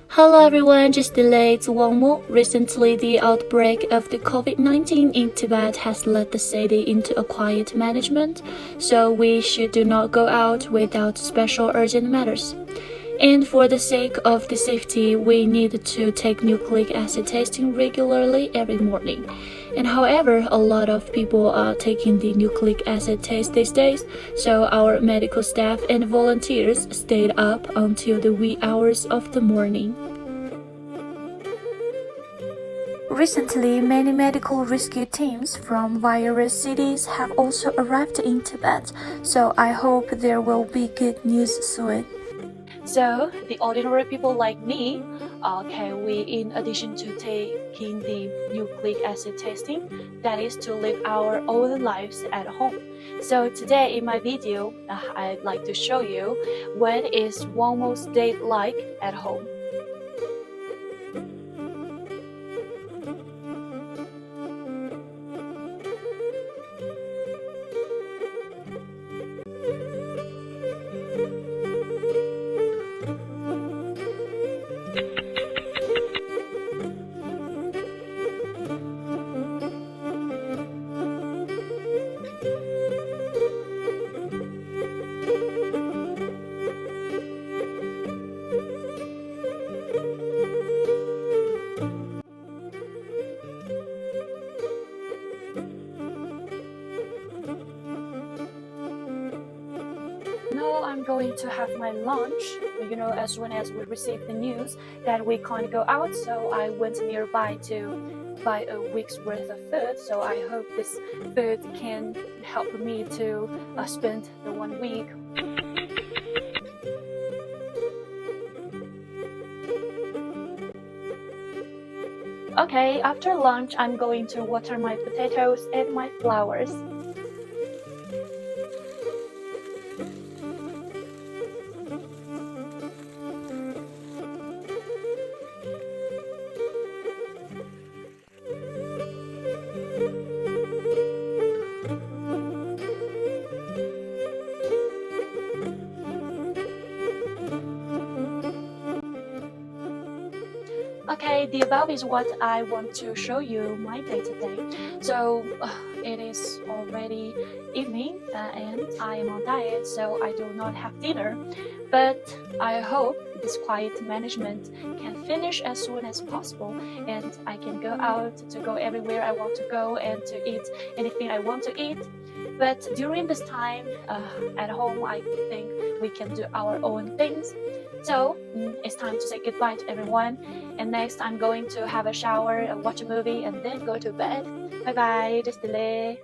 Hello everyone, just delayed Wangmo. Recently, the outbreak of the COVID-19 in Tibet has led the city into a quiet management, so we should do not go out without special urgent matters. And for the sake of the safety, we need to take nucleic acid testing regularly every morning. And however, a lot of people are taking the nucleic acid test these days, so our medical staff and volunteers stayed up until the wee hours of the morning. Recently, many medical rescue teams from various cities have also arrived in Tibet, so I hope there will be good news soon. So, the ordinary people like me, in addition to taking the nucleic acid testing, that is to live our own lives at home. So today in my video, I'd like to show you what is Wangmo's day like at home. Now I'm going to have my lunch, as soon as we received the news that we can't go out, so I went nearby to buy a week's worth of food, so I hope this food can help me to spend the 1 week. Okay, after lunch I'm going to water my potatoes and my flowers. Okay, the above is what I want to show you my day today. So it is already evening and I am on diet, so I do not have dinner. But I hope this quiet management can finish as soon as possible and I can go out to go everywhere I want to go and to eat anything I want to eat. But during this time at home, I think we can do our own things. So it's time to say goodbye to everyone. And next, I'm going to have a shower and watch a movie and then go to bed. Bye bye, just delay.